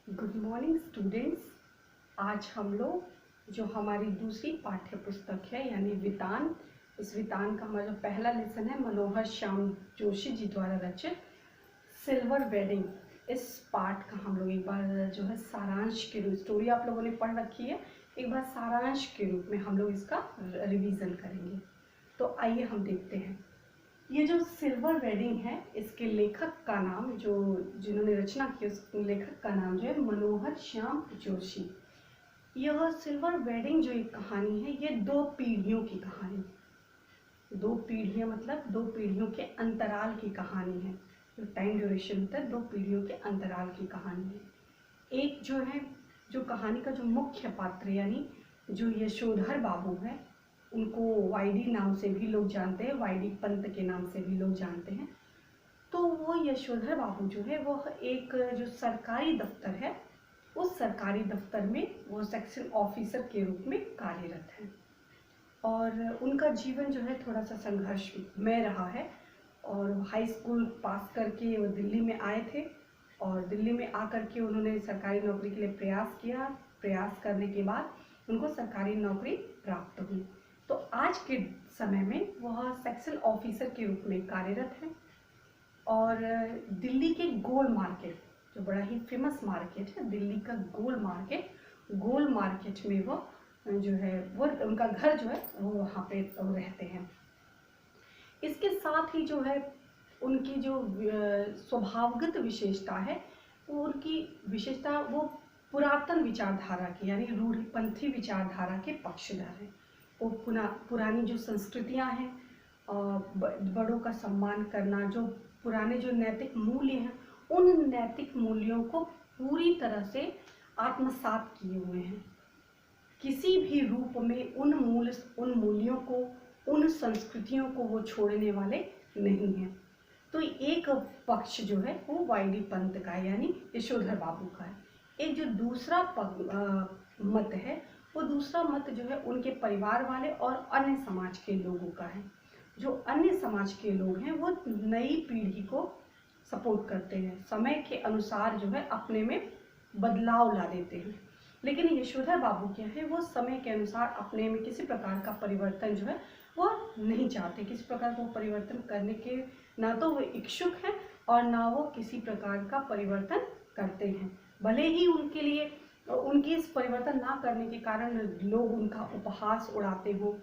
Good morning students. आज हम लोग जो हमारी दूसरी पाठ्य पुस्तक है यानी वितान, इस वितान का हमारा जो पहला लेसन है मनोहर श्याम जोशी जी द्वारा रचित सिल्वर वेडिंग, इस पाठ का हम लोग एक बार जो है सारांश के रूप, स्टोरी आप लोगों ने पढ़ रखी है, एक बार सारांश के रूप में हम लोग इसका रिवीजन करेंगे। तो आइए हम देखते हैं। ये जो सिल्वर वेडिंग है, इसके लेखक का नाम, जो जिन्होंने रचना की उस लेखक का नाम जो है मनोहर श्याम जोशी। यह सिल्वर वेडिंग जो एक कहानी है, ये दो पीढ़ियों की कहानी, दो पीढ़ियां मतलब दो पीढ़ियों के अंतराल की कहानी है। जो टाइम ड्यूरेशन होता है, दो पीढ़ियों के अंतराल की कहानी है। एक जो है, जो कहानी का जो मुख्य पात्र यानी जो यशोधर बाबू है, उनको वाईडी नाम से भी लोग जानते हैं, वाईडी पंत के नाम से भी लोग जानते हैं। तो वो यशोधर बाबू जो है, वो एक जो सरकारी दफ्तर है, उस सरकारी दफ्तर में वो सेक्शन ऑफिसर के रूप में कार्यरत है। और उनका जीवन जो है थोड़ा सा संघर्ष में रहा है। और हाई स्कूल पास करके वो दिल्ली में आए थे, और दिल्ली में आकर के उन्होंने सरकारी नौकरी के लिए प्रयास किया। प्रयास करने के बाद उनको सरकारी नौकरी प्राप्त हुई। तो आज के समय में वह सेक्शन ऑफिसर के रूप में कार्यरत है। और दिल्ली के गोल मार्केट, जो बड़ा ही फेमस मार्केट है, दिल्ली का गोल मार्केट में वो जो है, वो उनका घर जो है वो वहाँ पे रहते हैं। इसके साथ ही जो है उनकी जो स्वभावगत विशेषता है, वो उनकी विशेषता वो पुरातन विचारधारा की यानी रूढ़िपंथी विचारधारा के पक्षधर है। वो पुरानी जो संस्कृतियां हैं, बड़ों का सम्मान करना, जो पुराने जो नैतिक मूल्य हैं, उन नैतिक मूल्यों को पूरी तरह से आत्मसात किए हुए हैं। किसी भी रूप में उन मूल्यों को, उन संस्कृतियों को वो छोड़ने वाले नहीं हैं। तो एक पक्ष जो है वो वाईडी पंत का है यानी यशोधर बाबू का है। एक जो दूसरा मत है, वो दूसरा मत जो है उनके परिवार वाले और अन्य समाज के लोगों का है। जो अन्य समाज के लोग हैं वो नई पीढ़ी को सपोर्ट करते हैं, समय के अनुसार जो है अपने में बदलाव ला देते हैं। लेकिन यशोधर बाबू क्या है, वो समय के अनुसार अपने में किसी प्रकार का परिवर्तन जो है वो नहीं चाहते। किसी प्रकार का परिवर्तन करने के ना तो वो इच्छुक हैं और ना वो किसी प्रकार का परिवर्तन करते हैं। भले ही उनके लिए, उनके इस परिवर्तन ना करने के कारण लोग उनका उपहास उड़ाते हो,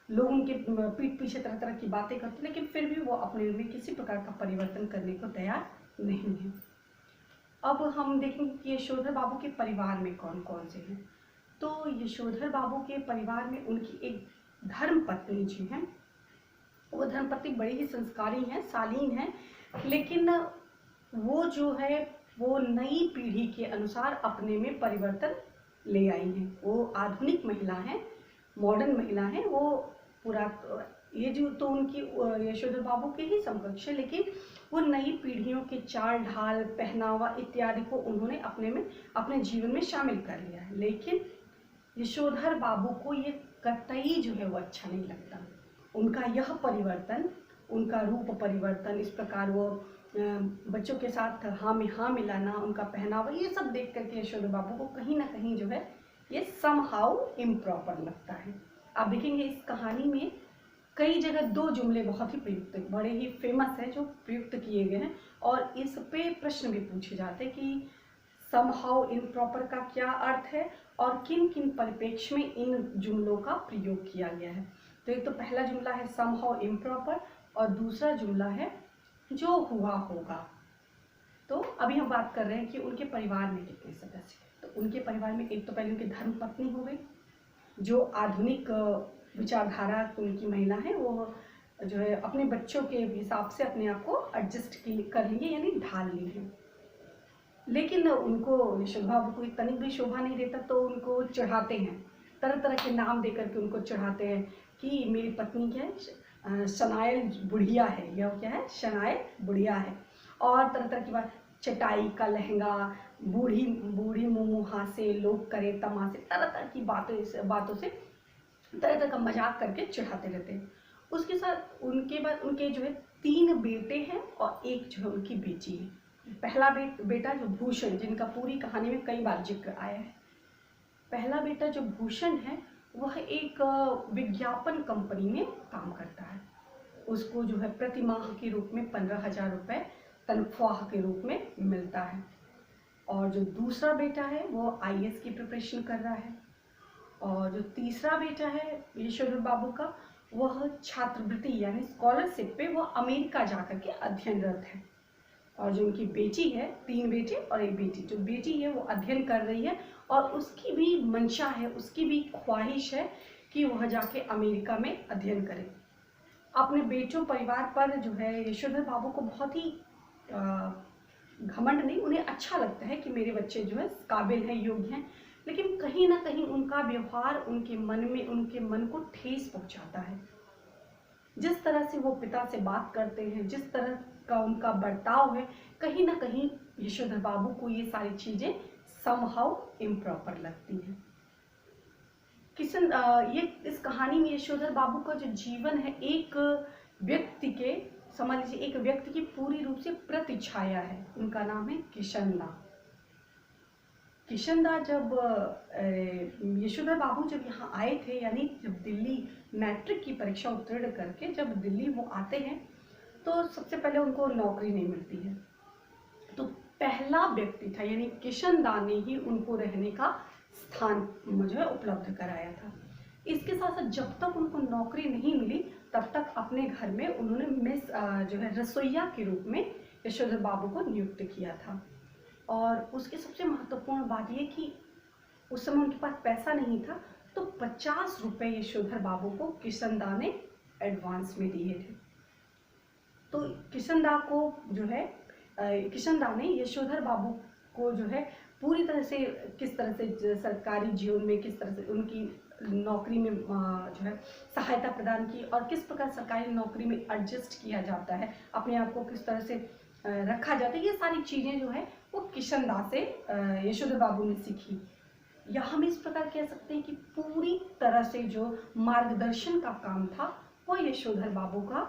लोग उनके पीठ पीछे तरह तरह की बातें करते, लेकिन फिर भी वो अपने में किसी प्रकार का परिवर्तन करने को तैयार नहीं है। अब हम देखेंगे कि यशोधर बाबू के परिवार में कौन कौन से हैं। तो यशोधर बाबू के परिवार में उनकी एक धर्म पत्नी जी हैं। वो धर्मपत्नी बड़ी ही संस्कारी हैं, शालीन हैं, लेकिन वो जो है वो नई पीढ़ी के अनुसार अपने में परिवर्तन ले आई हैं। वो आधुनिक महिला हैं, मॉडर्न महिला हैं। वो पूरा ये जो तो उनकी यशोधर बाबू के ही समकक्ष है, लेकिन वो नई पीढ़ियों के चाल ढाल, पहनावा इत्यादि को उन्होंने अपने जीवन में शामिल कर लिया है। लेकिन यशोधर बाबू को ये कतई जो है वो अच्छा नहीं लगता। उनका यह परिवर्तन, उनका रूप परिवर्तन, इस प्रकार वो बच्चों के साथ हाँ में हाँ मिलाना, उनका पहनावा, ये सब देख करके यशोधर बाबू को कहीं ना कहीं जो है ये समहाउ इम्प्रॉपर लगता है। आप देखेंगे इस कहानी में कई जगह दो जुमले बहुत ही प्रयुक्त, बड़े ही फेमस है, जो प्रयुक्त किए गए हैं। और इस पे प्रश्न भी पूछे जाते हैं कि समहाउ इम्प्रॉपर का क्या अर्थ है और किन किन परिप्रेक्ष्य में इन जुमलों का प्रयोग किया गया है। तो एक तो पहला जुमला है समहाउ इम्प्रॉपर, और दूसरा जुमला है जो हुआ होगा। तो अभी हम बात कर रहे हैं कि उनके परिवार में कितने सदस्य हैं। तो उनके परिवार में एक तो पहले उनकी धर्मपत्नी हो गई, जो आधुनिक विचारधारा उनकी महिला है। वो जो है अपने बच्चों के हिसाब से अपने आप को एडजस्ट कर लिए यानी ढाल ली है। लेकिन उनको यशोधर बाबू को तनिक भी शोभा नहीं देता, तो उनको चढ़ाते हैं, तरह तरह के नाम दे करके उनको चढ़ाते हैं कि मेरी पत्नी क्या है, शनायल बुढ़िया है, यह क्या है, शनायल बुढ़िया है। और तरह तरह की बात, चटाई का लहंगा, बूढ़ी बूढ़ी मुँह से लोग करे तमाशे, तरह तरह की बातों से तरह तरह का मजाक करके चढ़ाते रहते हैं। उसके साथ उनके बाद उनके जो है 3 बेटे हैं और एक जो है उनकी बेटी है। पहला बेटा जो भूषण, जिनका पूरी कहानी में कई बार जिक्र आया है, पहला बेटा जो भूषण है वह एक विज्ञापन कंपनी में काम करता है। उसको जो है प्रति माह के रूप में 15,000 रुपये तनख्वाह के रूप में मिलता है। और जो दूसरा बेटा है वो IAS की प्रिपरेशन कर रहा है। और जो तीसरा बेटा है यशोधर बाबू का, वह छात्रवृत्ति यानी स्कॉलरशिप पे वो अमेरिका जाकर के अध्ययनरत है। और जो उनकी बेटी है, 3 बेटे और 1 बेटी, जो बेटी है वो अध्ययन कर रही है और उसकी भी मंशा है, उसकी भी ख्वाहिश है कि वह जाके अमेरिका में अध्ययन करे। अपने बेटों परिवार पर जो है यशोधर बाबू को बहुत ही घमंड नहीं, उन्हें अच्छा लगता है कि मेरे बच्चे जो है काबिल हैं, योग्य हैं, लेकिन कहीं ना कहीं उनका व्यवहार उनके मन को ठेस पहुंचाता है। जिस तरह से वो पिता से बात करते हैं, जिस तरह का उनका बर्ताव है, कहीं ना कहीं यशोधर बाबू को ये सारी चीजें समहाउ इम्प्रॉपर लगती हैं। ये इस कहानी में यशोधर बाबू का जो जीवन है, एक व्यक्ति के, समझ लीजिए एक व्यक्ति की पूरी रूप से प्रतिछाया है। उनका नाम है किशनदा। किशनदा जब यशोधर बाबू जब यहाँ आए थे, यानी जब दिल्ली मैट्रिक की परीक्षा उत्तीर्ण करके जब दिल्ली वो आते हैं, तो सबसे पहले उनको नौकरी नहीं मिलती है। तो पहला व्यक्ति था यानी किशनदा ने ही उनको रहने का स्थान जो है उपलब्ध कराया था। इसके साथ साथ जब तक उनको नौकरी नहीं मिली तब तक अपने घर में उन्होंने मिस जो है रसोइया के रूप में यशोधर बाबू को नियुक्त किया था। और उसकी सबसे महत्वपूर्ण बात ये कि उस समय उनके पास पैसा नहीं था, तो 50 रुपये यशोधर बाबू को किशनदा ने एडवांस में दिए थे। तो किशनदा को जो है किशनदा ने यशोधर बाबू को जो है पूरी तरह से, किस तरह से सरकारी जीवन में किस तरह से उनकी नौकरी में जो है सहायता प्रदान की और किस प्रकार सरकारी नौकरी में एडजस्ट किया जाता है, अपने आप को किस तरह से रखा जाता है, ये सारी चीज़ें जो है वो किशनदा से यशोधर बाबू ने सीखी। या हम इस प्रकार कह सकते हैं कि पूरी तरह से जो मार्गदर्शन का काम था वो यशोधर बाबू का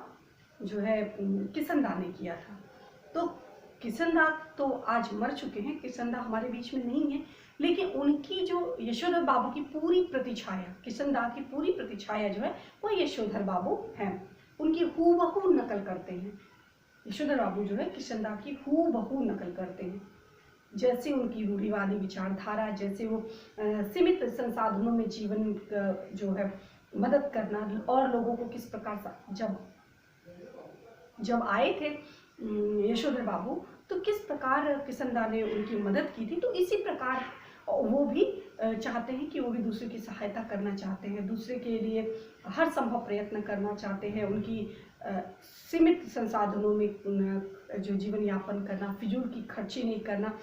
जो है किशनदा ने किया था। तो किशनदा तो आज मर चुके हैं, किशनदा हमारे बीच में नहीं है, लेकिन उनकी जो यशोधर बाबू की पूरी प्रतिछाया, किशनदा की पूरी प्रतिछाया जो है वो यशोधर बाबू हैं। उनकी हूबहू नकल करते हैं। यशोधर बाबू जो है किशनदा की हूबहू नकल करते हैं। जैसे उनकी रूढ़िवादी विचारधारा, जैसे वो सीमित संसाधनों में जीवन जो है मदद करना और लोगों को किस प्रकार जब आए थे यशोधर बाबू तो किस प्रकार किशनदा ने उनकी मदद की थी, तो इसी प्रकार वो भी चाहते हैं कि वो भी दूसरे की सहायता करना चाहते हैं, दूसरे के लिए हर संभव प्रयत्न करना चाहते हैं। उनकी सीमित संसाधनों में जो जीवन यापन करना, फिजूल की खर्ची नहीं करना,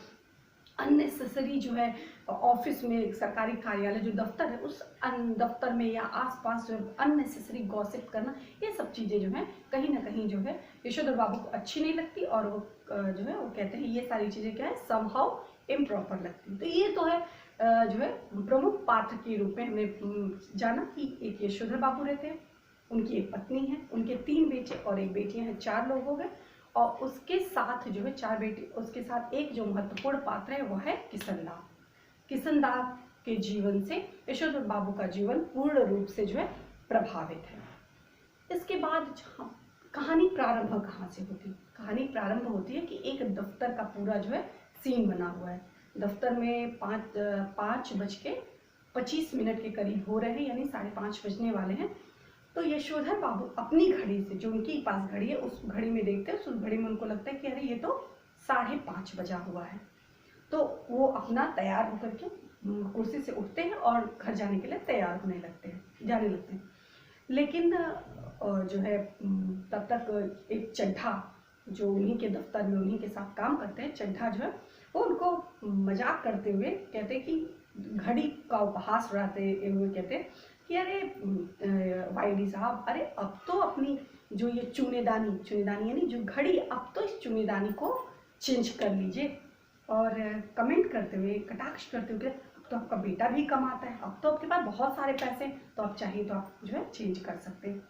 अननेसेसरी जो है ऑफिस में, सरकारी कार्यालय जो दफ्तर है उस दफ्तर में या आसपास जो अननेसेसरी गॉसिप करना, ये सब चीज़ें जो है कहीं ना कहीं जो है यशोधर बाबू को अच्छी नहीं लगती और वो जो है वो कहते हैं ये सारी चीज़ें क्या है समहाउ इम्प्रॉपर लगती। तो ये तो है जो है प्रमुख पात्र के रूप में हमने जाना कि एक यशोधर बाबू रहते हैं, उनकी एक पत्नी है, उनके 3 बेटे और 1 बेटियां हैं, 4 लोग हो गए। और उसके साथ जो है 4 बेटे, उसके साथ एक जो महत्वपूर्ण पात्र है वो है किशनदा। किशनदा के जीवन से यशोधर बाबू का जीवन पूर्ण रूप से जो है प्रभावित है। इसके बाद कहानी प्रारंभ कहाँ से होती है? कहानी प्रारंभ होती है कि एक दफ्तर का पूरा जो है सीन बना हुआ है। दफ्तर में 5:25 के करीब हो रहे हैं, यानी 5:30 बजने वाले हैं। तो यशोधर बाबू अपनी घड़ी से, जो उनके पास घड़ी है, उस घड़ी में देखते हैं, उस घड़ी में उनको लगता है कि अरे ये तो 5:30 बजा हुआ है। तो वो अपना तैयार होकर के कुर्सी से उठते हैं और घर जाने के लिए तैयार जाने लगते हैं। लेकिन जो है तब तक एक चड्ढा जो उन्हीं के दफ्तर में उन्हीं के साथ काम करते हैं, चड्ढा जो है वो उनको मजाक करते हुए कहते हैं कि घड़ी का उपहास उड़ाते हुए कहते हैं कि अरे वाईडी साहब, अरे अब तो अपनी जो ये चुनेदानी यानी जो घड़ी, अब तो इस चुनेदानी को चेंज कर लीजिए। और कमेंट करते हुए, कटाक्ष करते हुए, अब तो आपका बेटा भी कमाता है, अब तो आपके पास बहुत सारे पैसे, तो आप चाहिए तो आप जो है चेंज कर सकते हैं।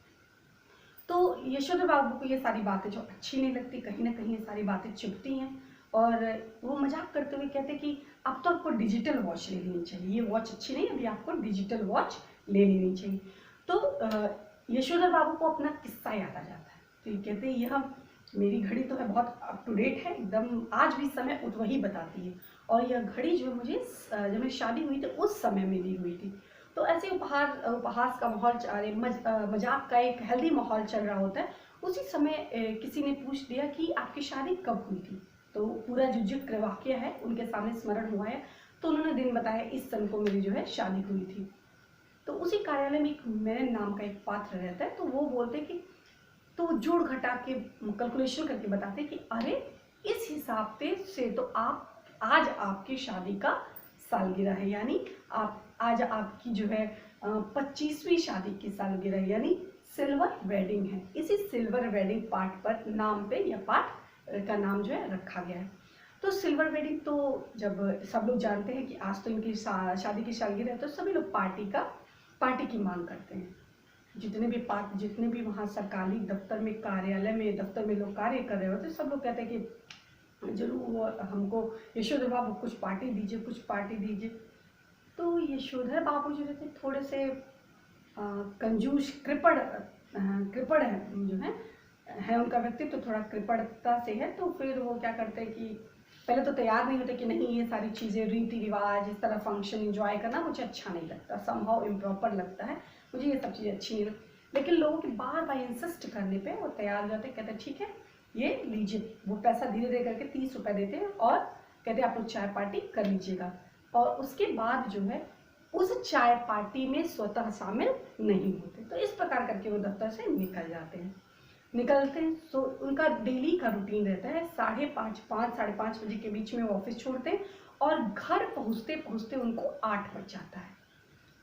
तो यशोधर बाबू को ये सारी बातें जो अच्छी नहीं लगती, कहीं ना कहीं ये सारी बातें चुभती हैं। और वो मजाक करते हुए कहते कि अब तो आपको डिजिटल वॉच ले लेनी चाहिए, ये वॉच अच्छी नहीं, अभी आपको डिजिटल वॉच ले लेनी चाहिए। तो यशोधर बाबू को अपना किस्सा याद आ जाता है, तो ये कहते हैं यह मेरी घड़ी तो है बहुत अप टू डेट है, एकदम आज भी समय वही बताती है, और यह घड़ी जो मुझे जब मेरी शादी हुई थी उस समय में दी हुई थी। तो ऐसे उपहास का माहौल मजाक का एक हेल्दी माहौल चल रहा होता है। उसी समय किसी ने पूछ दिया कि आपकी शादी कब हुई थी, तो पूरा जो जिक्र वाक्य है उनके सामने स्मरण हुआ है, तो उन्होंने दिन बताया इस सन को मेरी जो है शादी हुई थी। तो उसी कार्यालय में एक मेरन नाम का एक पात्र रहता है, तो वो बोलते कि तो जोड़ घटा के कैलकुलेशन करके बताते कि अरे इस हिसाब से तो आप आज आपकी शादी का सालगिरह है, यानी आप आज आपकी जो है 25वीं शादी की सालगिरह है, यानी सिल्वर वेडिंग है। इसी सिल्वर वेडिंग पार्ट पर नाम पे यह पार्ट का नाम जो है रखा गया है। तो सिल्वर वेडिंग तो जब सब लोग जानते हैं कि आज तो इनकी शादी की सालगिरह है, तो सभी लोग पार्टी की मांग करते हैं। जितने भी वहाँ सरकारी दफ्तर में कार्यालय में दफ्तर में लोग कार्य कर रहे होते हैं, सब लोग कहते हैं कि जरूर हमको यशोधर बाबू कुछ पार्टी दीजिए। तो यशोधर बाबू जो रहते थोड़े से कंजूस कृपण है, जो है उनका व्यक्तित्व तो थोड़ा कृपणता से है। तो फिर वो क्या करते हैं कि पहले तो तैयार नहीं होते कि नहीं ये सारी चीज़ें रीति रिवाज इस तरह फंक्शन एंजॉय करना मुझे अच्छा नहीं लगता, समहाउ इम्प्रॉपर लगता है, मुझे ये सब चीज़ें अच्छी नहीं लगती। लेकिन लोगों के बार बार इंसिस्ट करने पे वो तैयार हो जाते, कहते ठीक है ये लीजिए। वो पैसा धीरे धीरे करके 30 रुपये देते हैं और कहते आप लोग चाय पार्टी कर लीजिएगा। और उसके बाद जो है उस चाय पार्टी में स्वतः शामिल नहीं होते। तो इस प्रकार करके वो दफ्तर से निकलते हैं। तो उनका डेली का रूटीन रहता है 5:30 बजे के बीच में वो ऑफिस छोड़ते हैं और घर पहुंचते पहुंचते उनको 8 बज जाता है।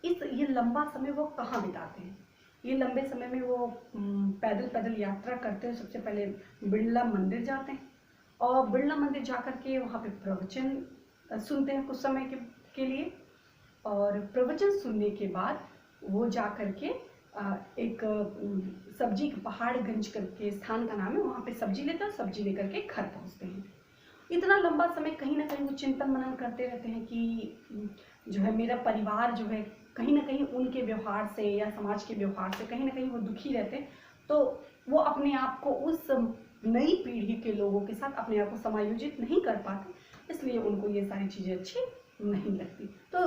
ये लंबा समय वो कहाँ बिताते हैं? ये लंबे समय में वो पैदल यात्रा करते हैं। सबसे पहले बिरला मंदिर जाते हैं और बिरला मंदिर जाकर के वहाँ पे प्रवचन सुनते हैं कुछ समय के लिए, और प्रवचन सुनने के बाद वो जा कर के एक सब्जी का पहाड़गंज करके स्थान का नाम है, वहाँ पे सब्जी लेकर के घर पहुँचते हैं। इतना लंबा समय कहीं ना कहीं वो चिंतन मनन करते रहते हैं कि जो है मेरा परिवार जो है कहीं ना कहीं उनके व्यवहार से या समाज के व्यवहार से कहीं ना कहीं वो दुखी रहते हैं। तो वो अपने आप को उस नई पीढ़ी के लोगों के साथ अपने आप को समायोजित नहीं कर पाते, इसलिए उनको ये सारी चीज़ें अच्छी नहीं लगती। तो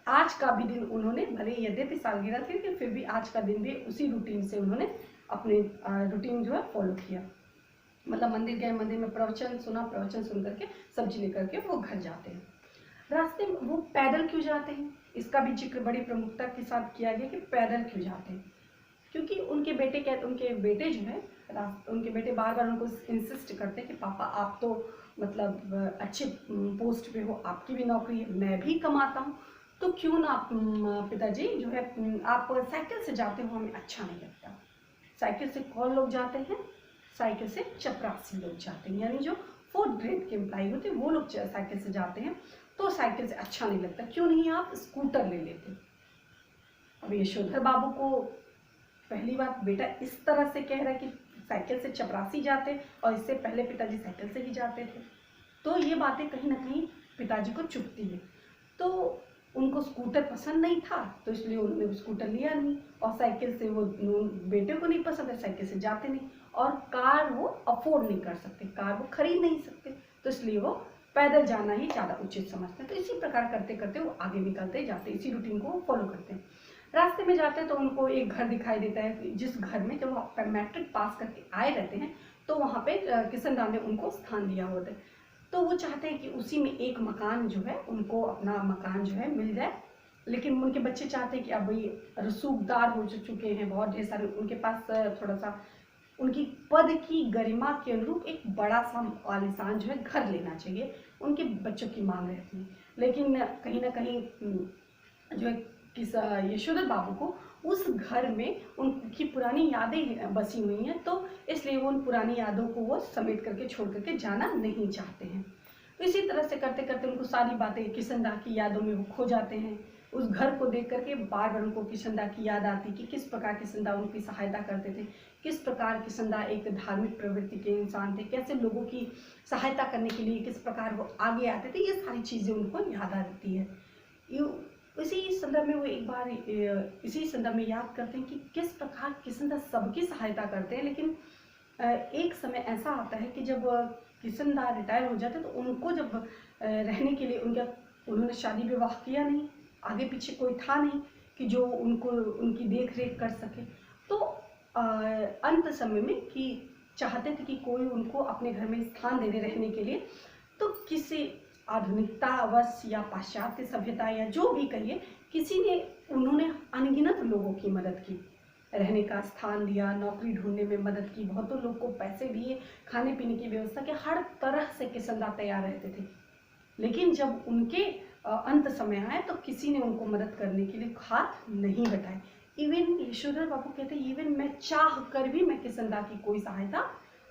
आज का भी दिन उन्होंने, भले यद्यपि सालगिरह थी लेकिन फिर भी आज का दिन भी उसी रूटीन से उन्होंने अपने रूटीन जो है फॉलो किया। मतलब मंदिर गए, मंदिर में प्रवचन सुन करके सब्जी लेकर के वो घर जाते हैं। रास्ते में वो पैदल क्यों जाते हैं, इसका भी जिक्र बड़ी प्रमुखता के साथ किया गया कि पैदल क्यों जाते हैं। क्योंकि उनके बेटे जो है उनके बेटे बार बार उनको इंसिस्ट करते हैं कि पापा आप तो मतलब अच्छे पोस्ट पे हो, आपकी भी नौकरी है, मैं भी कमाता हूँ, तो क्यों ना पिताजी जो है आप साइकिल से जाते हो, हमें अच्छा नहीं लगता। साइकिल से कौन लोग जाते हैं? साइकिल से चपरासी लोग जाते हैं, यानी जो 4th ग्रेड के एम्प्लॉय होते हैं वो लोग साइकिल से जाते हैं। तो साइकिल से अच्छा नहीं लगता, क्यों नहीं आप स्कूटर ले लेते। अब यशोधर बाबू को पहली बात बेटा इस तरह से कह रहा है कि साइकिल से चपरासी जाते, और इससे पहले पिताजी साइकिल से ही जाते थे, तो ये बातें कहीं ना कहीं पिताजी को चुभती है। तो उनको स्कूटर पसंद नहीं था, तो इसलिए उन्होंने स्कूटर लिया नहीं, और साइकिल से वो बेटे को नहीं पसंद है, साइकिल से जाते नहीं, और कार वो अफोर्ड नहीं कर सकते, कार वो खरीद नहीं सकते, तो इसलिए वो पैदल जाना ही ज़्यादा उचित समझते हैं। तो इसी प्रकार करते करते वो आगे निकलते जाते, इसी रूटीन को फॉलो करते हैं। रास्ते में जाते हैं तो उनको एक घर दिखाई देता है, जिस घर में जब वो मैट्रिक पास करके आए रहते हैं तो वहाँ पे किशन राम ने उनको स्थान दिया होता है। तो वो चाहते हैं कि उसी में एक मकान जो है उनको अपना मकान जो है मिल जाए, लेकिन उनके बच्चे चाहते हैं कि अब भाई रसूखदार हो चुके हैं, बहुत ढेर सारे उनके पास थोड़ा सा उनकी पद की गरिमा के अनुरूप एक बड़ा सा आलीशान जो है घर लेना चाहिए, उनके बच्चों की मांग रहती है। लेकिन कहीं ना कहीं जो है किस यशोधर बाबू को उस घर में उनकी पुरानी यादें बसी हुई हैं, तो इसलिए वो उन पुरानी यादों को वो समेट करके छोड़ करके जाना नहीं चाहते हैं। तो इसी तरह से करते करते उनको सारी बातें किशन दा की यादों में वो खो जाते हैं। उस घर को देख करके बार बार उनको किशनदा की याद आती कि किस प्रकार किशनदा उनकी सहायता करते थे, किस प्रकार किशनदा एक धार्मिक प्रवृत्ति के इंसान थे, कैसे लोगों की सहायता करने के लिए किस प्रकार वो आगे आते थे। ये सारी चीज़ें उनको याद आती है। इसी संदर्भ में वो एक बार इसी संदर्भ में याद करते हैं कि किस प्रकार किशनदा सबकी सहायता करते हैं। लेकिन एक समय ऐसा आता है कि जब किशनदा रिटायर हो जाते तो उनको जब रहने के लिए उन्होंने शादी विवाह किया नहीं, आगे पीछे कोई था नहीं कि जो उनको उनकी देख रेख कर सके। तो अंत समय में कि चाहते थे कि कोई उनको अपने घर में स्थान दे दे रहने के लिए, तो किसी आधुनिकतावश या पाश्चात्य सभ्यता या जो भी कहिए, उन्होंने अनगिनत लोगों की मदद की, रहने का स्थान दिया, नौकरी ढूंढने में मदद की, बहुतों लोग को पैसे दिए, खाने पीने की व्यवस्था की, हर तरह से किशनदा तैयार रहते थे। लेकिन जब उनके अंत समय आए तो किसी ने उनको मदद करने के लिए हाथ नहीं बटाए। इवन यशोधर बाबू कहते हैं, इवन मैं चाह कर भी मैं किशनदा की कोई सहायता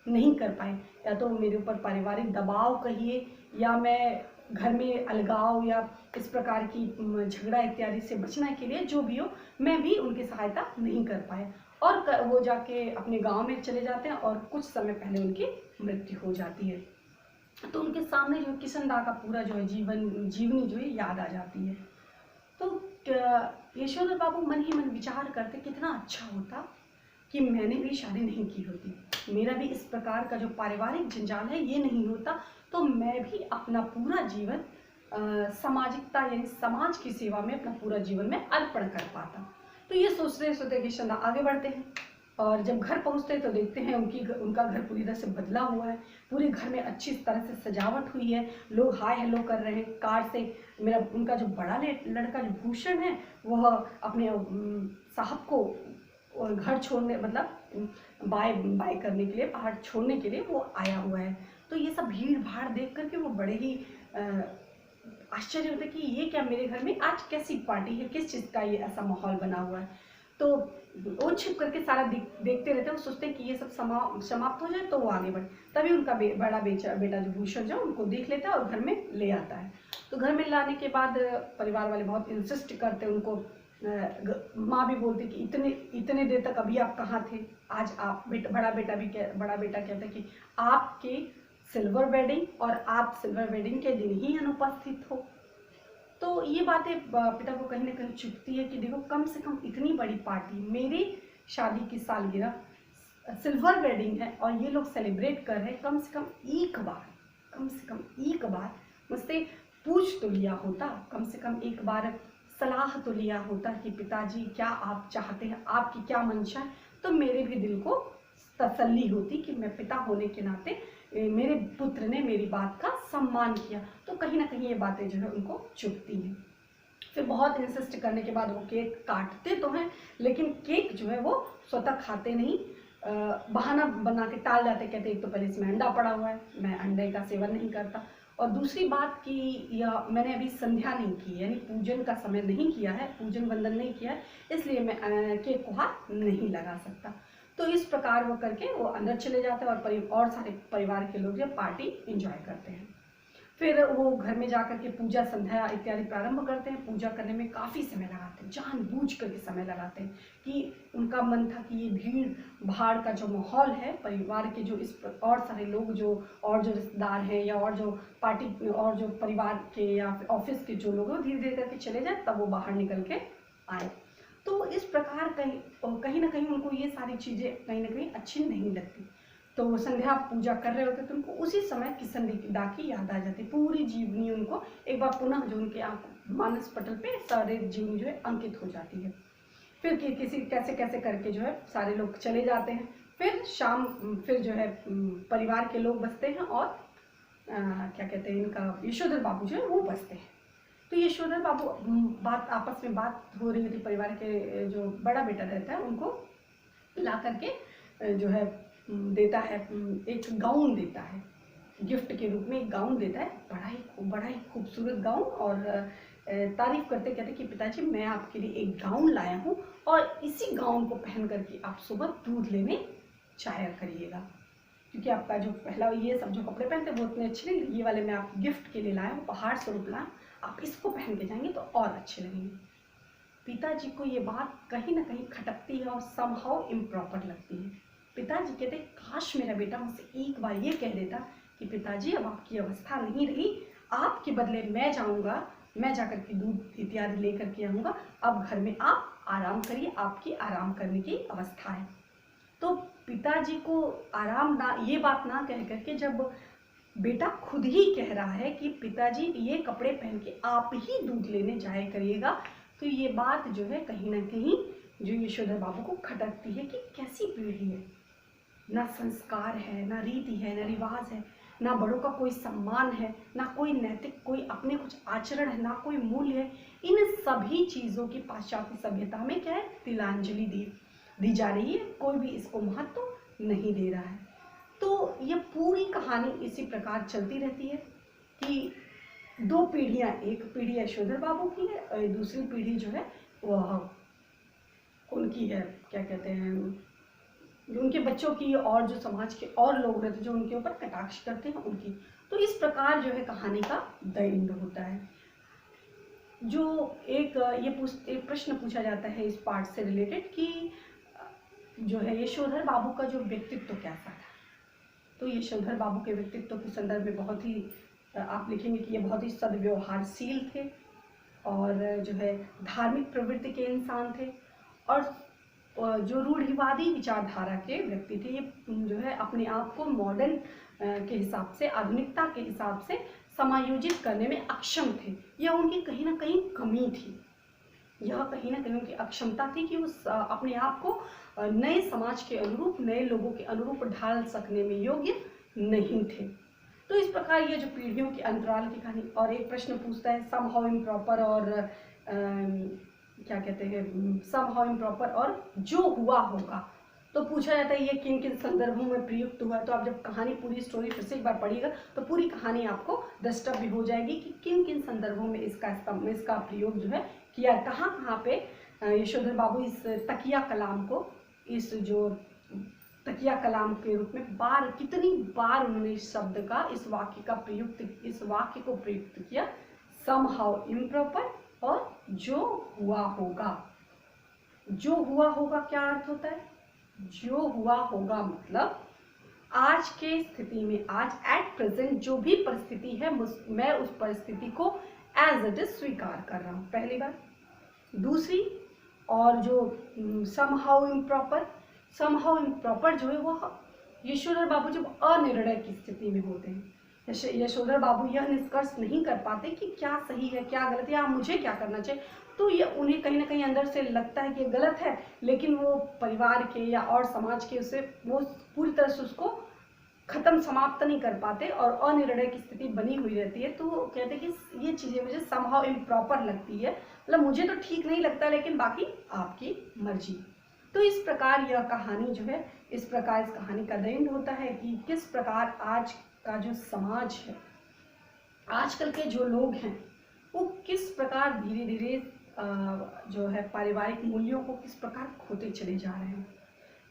नहीं कर पाए। या तो मेरे ऊपर पारिवारिक दबाव कहिए, या मैं घर में अलगाव या इस प्रकार की झगड़ा इत्यादि से बचने के लिए जो भी हो, मैं भी उनकी सहायता नहीं कर पाए। और वो जाके अपने गांव में चले जाते हैं और कुछ समय पहले उनकी मृत्यु हो जाती है। तो उनके सामने जो किशनदा का पूरा जो है जीवनी जो है याद आ जाती है। तो यशोधर बाबू मन ही मन विचार करते, कितना अच्छा होता कि मैंने भी शादी नहीं की होती, मेरा भी इस प्रकार का जो पारिवारिक जंजाल है ये नहीं होता, तो मैं भी अपना पूरा जीवन सामाजिकता यानी समाज की सेवा में अपना पूरा जीवन में अर्पण कर पाता। तो ये सोचते सोचते किशनदा आगे बढ़ते हैं और जब घर पहुंचते हैं तो देखते हैं उनका घर पूरी तरह से बदला हुआ है। पूरे घर में अच्छी तरह से सजावट हुई है, लोग हाय हेलो कर रहे हैं कार से। उनका जो बड़ा लड़का जो भूषण है वह अपने साहब को घर छोड़ने मतलब बाय करने के लिए, पहाड़ छोड़ने के लिए वो आया हुआ है। तो ये सब भीड़ भाड़ देख करके वो बड़े ही आश्चर्य होता है कि ये क्या, मेरे घर में आज कैसी पार्टी है, किस चीज़ का ये ऐसा माहौल बना हुआ है। तो वो छिप करके सारा देखते रहते हैं, वो सोचते हैं कि ये सब समाप्त हो जाए तो वो आगे बढ़े। तभी उनका बड़ा बेटा जो भूषण जो उनको देख लेता है और घर में ले आता है। तो घर में लाने के बाद परिवार वाले बहुत इंसिस्ट करते हैं उनको, माँ भी बोलती कि इतने देर तक अभी आप कहाँ थे, आज आप बड़ा बेटा कहता है कि आपके सिल्वर वेडिंग और आप सिल्वर वेडिंग के दिन ही अनुपस्थित हो। तो ये बातें पिता को कहीं ना कहीं चुभती है कि देखो, कम से कम इतनी बड़ी पार्टी, मेरी शादी की सालगिरह, सिल्वर वेडिंग है और ये लोग सेलिब्रेट कर रहे हैं, कम से कम एक बार मुझसे पूछ तो लिया होता, कम से कम एक बार सलाह तो लिया होता कि पिताजी क्या आप चाहते हैं, आपकी क्या मंशा है, तो मेरे भी दिल को तसल्ली होती कि मैं पिता होने के नाते मेरे पुत्र ने मेरी बात का सम्मान किया। तो कहीं ना कहीं ये बातें जो है उनको चुभती हैं। फिर बहुत इंसिस्ट करने के बाद वो केक काटते तो हैं, लेकिन केक जो है वो स्वतः खाते नहीं, बहाना बना के टाल जाते, कहते एक तो पहले इसमें अंडा पड़ा हुआ है, मैं अंडे का सेवन नहीं करता, और दूसरी बात कि यह मैंने अभी संध्या नहीं की, यानी पूजन का समय नहीं किया है, पूजन वंदन नहीं किया है, इसलिए मैं केक को हाथ नहीं लगा सकता। तो इस प्रकार वो करके वो अंदर चले जाते हैं और सारे परिवार के लोग जो पार्टी एंजॉय करते हैं। फिर वो घर में जाकर के पूजा संध्या इत्यादि प्रारंभ करते हैं। पूजा करने में काफ़ी समय लगाते हैं, जानबूझ करके समय लगाते हैं कि उनका मन था कि ये भीड़ भाड़ का जो माहौल है, परिवार के जो और सारे लोग जो रिश्तेदार हैं या और जो पार्टी और जो परिवार के या ऑफिस के जो लोग हैं धीरे धीरे करके चले जाए, तब वो बाहर निकल के आए। तो इस प्रकार कहीं ना कहीं उनको ये सारी चीज़ें कहीं ना कहीं अच्छी नहीं लगती। तो वो संध्या पूजा कर रहे होते तो उनको उसी समय किशनदा की याद आ जाती, पूरी जीवनी उनको एक बार पुनः जो उनके मानस पटल पे सारे जीवनी जो है अंकित हो जाती है। फिर कैसे कैसे करके जो है सारे लोग चले जाते हैं। फिर शाम फिर जो है परिवार के लोग बसते हैं और क्या कहते हैं, इनका यशोधर बाबू जो है वो बसते हैं। तो यशोधर बाबू आपस में बात हो रही थी, परिवार के जो बड़ा बेटा रहता है उनको ला करके जो है देता है, एक गाउन देता है, गिफ्ट के रूप में एक गाउन देता है, बड़ा ही खूबसूरत गाउन। और तारीफ करते कहते कि पिताजी मैं आपके लिए एक गाउन लाया हूँ और इसी गाउन को पहन करके आप सुबह दूध लेने जाया करिएगा। क्योंकि आपका जो पहला ये सब जो कपड़े पहनते हैं वो उतने अच्छे नहीं, ये वाले मैं आपको गिफ्ट के लिए लाया हूँ, उपहार स्वरूप लाया, आप इसको पहन के जाएंगे तो और अच्छे लगेंगे। पिताजी को ये बात कहीं ना कहीं खटकती है और समहाउ इम्प्रॉपर लगती है। पिताजी कहते काश मेरा बेटा मुझसे एक बार ये कह देता कि पिताजी अब आपकी अवस्था नहीं रही, आपके बदले मैं जाऊंगा, मैं जाकर के दूध इत्यादि लेकर के आऊँगा, अब घर में आप आराम करिए, आपकी आराम करने की अवस्था है। तो पिताजी को आराम ना, ये बात ना कह करके जब बेटा खुद ही कह रहा है कि पिताजी ये कपड़े पहन के आप ही दूध लेने जाया करिएगा, तो ये बात जो है कहीं ना कहीं जो यशोधर बाबू को खटकती है कि कैसी पीढ़ी है, ना संस्कार है, ना रीति है, ना रिवाज है, ना बड़ों का कोई सम्मान है, ना कोई नैतिक कोई अपने कुछ आचरण है, ना कोई मूल्य है। इन सभी चीज़ों की पाश्चात्य सभ्यता में क्या है, तिलांजलि दी जा रही है, कोई भी इसको महत्व नहीं दे रहा है। तो ये पूरी कहानी इसी प्रकार चलती रहती है कि दो पीढ़ियाँ, एक पीढ़ी यशोधर बाबू की है और दूसरी पीढ़ी जो है वह उनकी है, क्या कहते हैं, उनके बच्चों की और जो समाज के और लोग रहते जो उनके ऊपर कटाक्ष करते हैं उनकी। तो इस प्रकार जो है कहानी का द एंड होता है। जो एक प्रश्न पूछा जाता है इस पार्ट से रिलेटेड कि जो है यशोधर बाबू का जो व्यक्तित्व कैसा था। तो यशोधर बाबू के व्यक्तित्व के संदर्भ में बहुत ही आप लिखेंगे कि ये बहुत ही सद्व्यवहारशील थे और जो है धार्मिक प्रवृत्ति के इंसान थे और जो रूढ़िवादी विचारधारा के व्यक्ति थे। ये जो है अपने आप को मॉडर्न के हिसाब से, आधुनिकता के हिसाब से समायोजित करने में अक्षम थे। यह उनकी कहीं ना कहीं कमी थी, यह कहीं ना कहीं उनकी अक्षमता थी कि वो अपने आप को नए समाज के अनुरूप, नए लोगों के अनुरूप ढाल सकने में योग्य नहीं थे। तो इस प्रकार ये जो पीढ़ियों के अंतराल की कहानी। और एक प्रश्न पूछता है समहाउ इम्प्रॉपर और क्या कहते हैं, समहाउ इम्प्रॉपर और जो हुआ होगा। तो पूछा जाता है ये किन किन संदर्भों में प्रयुक्त हुआ। तो आप जब कहानी पूरी स्टोरी फिर से एक बार पढ़िएगा तो पूरी कहानी आपको द्रष्टव्य हो जाएगी कि किन किन संदर्भों में इसका प्रयोग जो है किया, कहाँ कहाँ पे यशोधर बाबू इस तकिया कलाम को, इस जो तकिया कलाम के रूप में कितनी बार उन्होंने इस शब्द का, इस वाक्य को प्रयुक्त किया, समहाउ इम्प्रॉपर और जो हुआ होगा। जो हुआ होगा क्या अर्थ होता है? जो हुआ होगा मतलब आज के स्थिति में, आज एट प्रेजेंट जो भी परिस्थिति है, मैं उस परिस्थिति को एज इट इज स्वीकार कर रहा हूँ, पहली बात। दूसरी, और जो समहाउ इम्प्रॉपर जो है वो यशोधर बाबू जब अनिर्णय की स्थिति में होते हैं, यशोधर बाबू यह निष्कर्ष नहीं कर पाते कि क्या सही है क्या गलत है या मुझे क्या करना चाहिए। तो ये उन्हें कहीं ना कहीं अंदर से लगता है कि ये गलत है, लेकिन वो परिवार के या और समाज के उसे वो पूरी तरह से उसको समाप्त नहीं कर पाते और अनिर्णय की स्थिति बनी हुई रहती है। तो कहते हैं कि ये चीज़ें मुझे समहाउ इम्प्रॉपर लगती है, मतलब मुझे तो ठीक नहीं लगता लेकिन बाकी आपकी मर्जी। तो इस प्रकार यह कहानी जो है, इस प्रकार इस कहानी का एंड होता है कि किस प्रकार आज का जो समाज है, आजकल के जो लोग हैं, वो किस प्रकार धीरे धीरे जो है पारिवारिक मूल्यों को किस प्रकार खोते चले जा रहे हैं।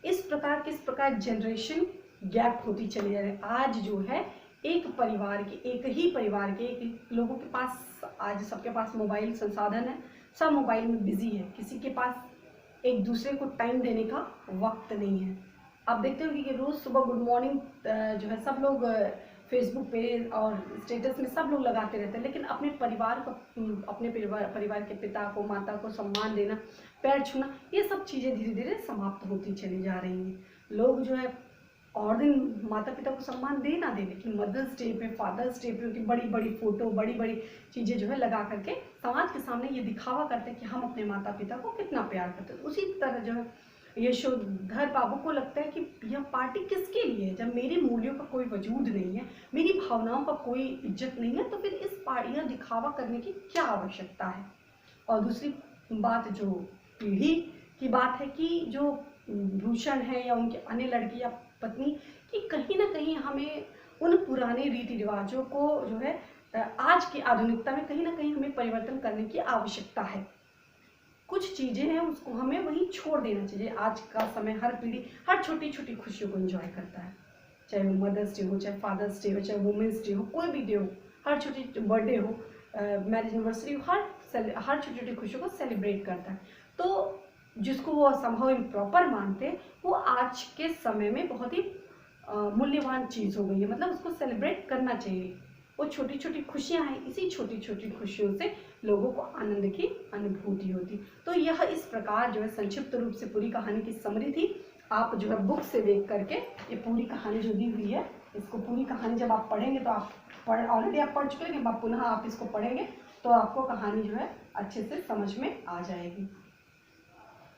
इस प्रकार किस प्रकार जनरेशन गैप होती चली जा रही है। आज जो है एक ही परिवार के एक लोगों के पास, आज सबके पास मोबाइल संसाधन है, सब मोबाइल में बिजी है, किसी के पास एक दूसरे को टाइम देने का वक्त नहीं है। आप देखते हो कि रोज़ सुबह गुड मॉर्निंग जो है सब लोग फेसबुक पे और स्टेटस में सब लोग लगाते रहते हैं, लेकिन अपने परिवार को, अपने परिवार के पिता को, माता को सम्मान देना, पैर छूना, ये सब चीज़ें धीरे धीरे समाप्त होती चली जा रही हैं। लोग जो है और दिन माता पिता को सम्मान दे ना दे, लेकिन मदर्स डे पे, फादर्स डे पे उनकी बड़ी बड़ी फोटो, बड़ी बड़ी चीज़ें जो है लगा करके समाज के सामने ये दिखावा करते हैं कि हम अपने माता पिता को कितना प्यार करते हैं। उसी तरह जो है यशोधर बाबू को लगता है कि यह पार्टी किसके लिए है, जब मेरे मूल्यों का कोई वजूद नहीं है, मेरी भावनाओं का कोई इज्जत नहीं है, तो फिर इस पार्टी दिखावा करने की क्या आवश्यकता है। और दूसरी बात जो पीढ़ी की बात है कि जो भूषण है या उनके अन्य लड़की या पत्नी की कहीं ना कहीं हमें उन पुराने रीति रिवाजों को जो है आज की आधुनिकता में कहीं ना कहीं हमें परिवर्तन करने की आवश्यकता है। कुछ चीज़ें हैं उसको हमें वहीं छोड़ देना चाहिए। आज का समय हर पीढ़ी हर छोटी छोटी खुशियों को एंजॉय करता है, चाहे वो मदर्स डे हो, चाहे फादर्स डे हो, चाहे वुमेंस डे हो, कोई भी डे हो, हर छोटी बर्थडे हो, मैरिज एनिवर्सरी हो, हर छोटी छोटी खुशियों को सेलिब्रेट करता है। तो जिसको वो संभव इम्प्रॉपर मानते हैं वो आज के समय में बहुत ही मूल्यवान चीज़ हो गई है, मतलब उसको सेलिब्रेट करना चाहिए। वो छोटी छोटी खुशियाँ हैं, इसी छोटी छोटी खुशियों से लोगों को आनंद की अनुभूति होती। तो यह इस प्रकार जो है संक्षिप्त रूप से पूरी कहानी की समरी थी। आप जो है बुक से देख करके ये पूरी कहानी जो दी हुई है, इसको पूरी कहानी जब आप पढ़ेंगे तो आप ऑलरेडी आप पढ़ चुके हैं, कि पुनः आप इसको पढ़ेंगे तो आपको कहानी जो है अच्छे से समझ में आ जाएगी।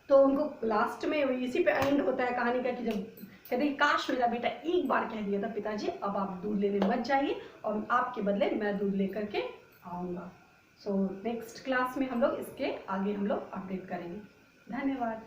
तो उनको लास्ट में इसी पे एंड होता है कहानी का, कि जब कहते हैं काश मेरा बेटा एक बार कह दिया था पिताजी अब आप दूध लेने मत जाइए और आपके बदले मैं दूध लेकर के आऊँगा। सो नेक्स्ट क्लास में हम लोग इसके आगे हम लोग अपडेट करेंगे। धन्यवाद।